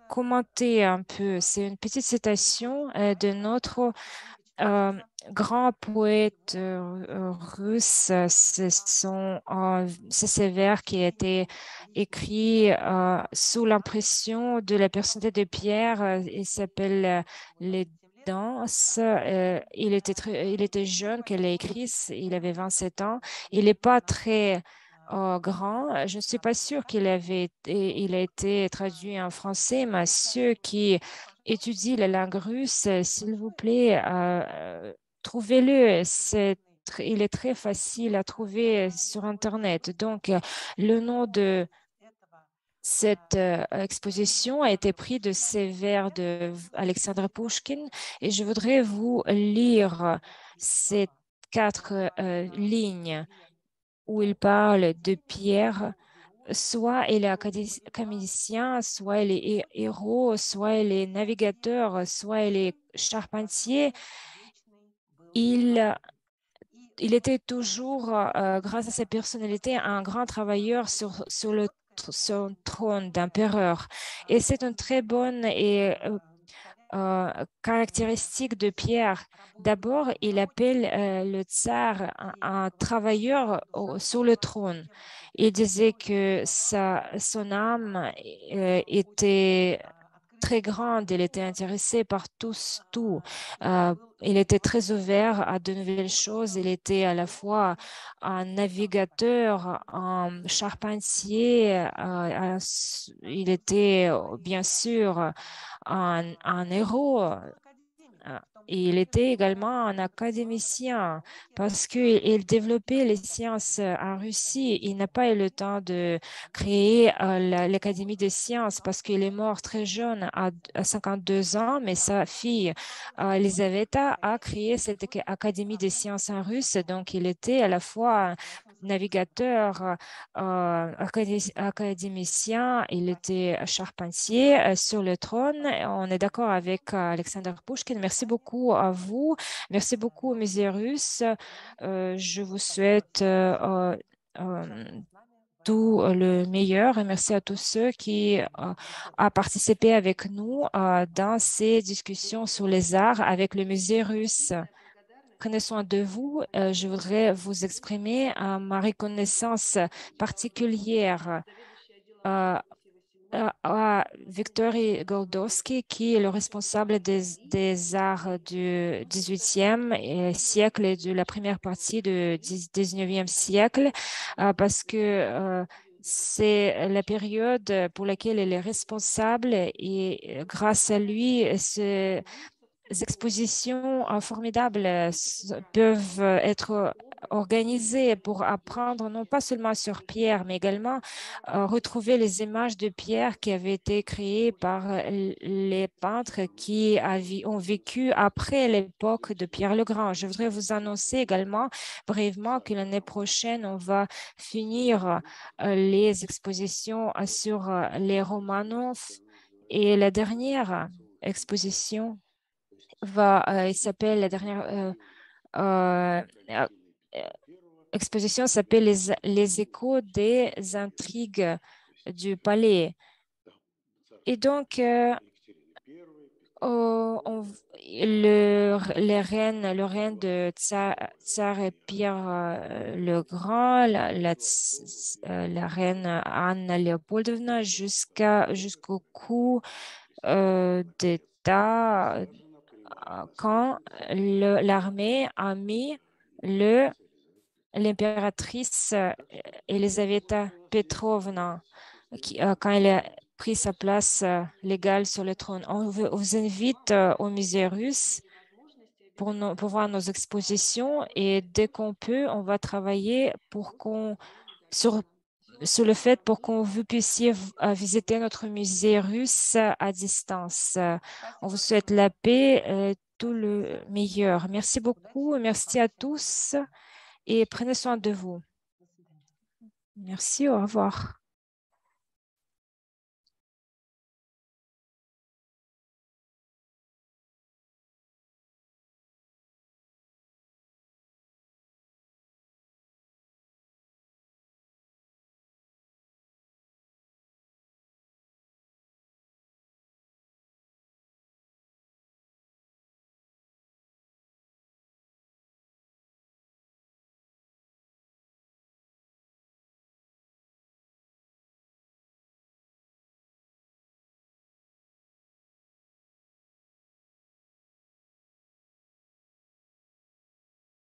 S3: commenter un peu. C'est une petite citation de notre grand poète russe. C'est ces vers qui a été écrit sous l'impression de la personnalité de Pierre. Il s'appelle Les Danses. Il était jeune qu'elle a écrit, il avait 27 ans. Il n'est pas très grand. Je ne suis pas sûre il a été traduit en français, mais ceux qui étudient la langue russe, s'il vous plaît, trouvez-le. Il est très facile à trouver sur Internet. Donc, le nom de cette exposition a été pris de ces vers de Alexandre Pouchkine et je voudrais vous lire ces 4 lignes où il parle de Pierre. Soit il est académicien, soit il est héros, soit il est navigateur, soit il est charpentier. Il était toujours, grâce à sa personnalité, un grand travailleur sur son trône d'empereur. Et c'est une très bonne caractéristique de Pierre. D'abord, il appelle le tsar un travailleur sur le trône. Il disait que son âme était très grande, il était intéressé par tout. Il était très ouvert à de nouvelles choses. Il était à la fois un navigateur, un charpentier. Il était bien sûr un héros. Et il était également un académicien parce qu'il développait les sciences en Russie. Il n'a pas eu le temps de créer l'Académie des sciences parce qu'il est mort très jeune, à 52 ans, mais sa fille, Elisaveta, a créé cette Académie des sciences en russe. Donc, il était à la fois navigateur, académicien, il était charpentier sur le trône. On est d'accord avec Alexander Pouchkine. Merci beaucoup à vous. Merci beaucoup au musée russe. Je vous souhaite tout le meilleur et merci à tous ceux qui ont participé avec nous dans ces discussions sur les arts avec le musée russe. Prenez soin de vous. Je voudrais vous exprimer ma reconnaissance particulière à Victory Goldowski, qui est le responsable des arts du 18e siècle et de la première partie du 19e siècle, parce que c'est la période pour laquelle elle est responsable et grâce à lui, ces expositions formidables peuvent être organisées pour apprendre non pas seulement sur Pierre, mais également retrouver les images de Pierre qui avaient été créées par les peintres qui ont vécu après l'époque de Pierre le Grand. Je voudrais vous annoncer également brièvement que l'année prochaine, on va finir les expositions sur les Romanov et la dernière exposition il s'appelle la dernière euh, euh, exposition s'appelle les échos des intrigues du palais. Et donc, le règne de Tsar Pierre le Grand, la reine Anna Léopoldovna jusqu'au coup d'État quand l'armée a mis l'impératrice Elisaveta Petrovna, quand elle a pris sa place légale sur le trône. On vous invite au musée russe pour voir nos expositions et dès qu'on peut, on va travailler sur le fait pour que vous puissiez visiter notre musée russe à distance. On vous souhaite la paix, tout le meilleur. Merci beaucoup, merci à tous et prenez soin de vous. Merci, au revoir.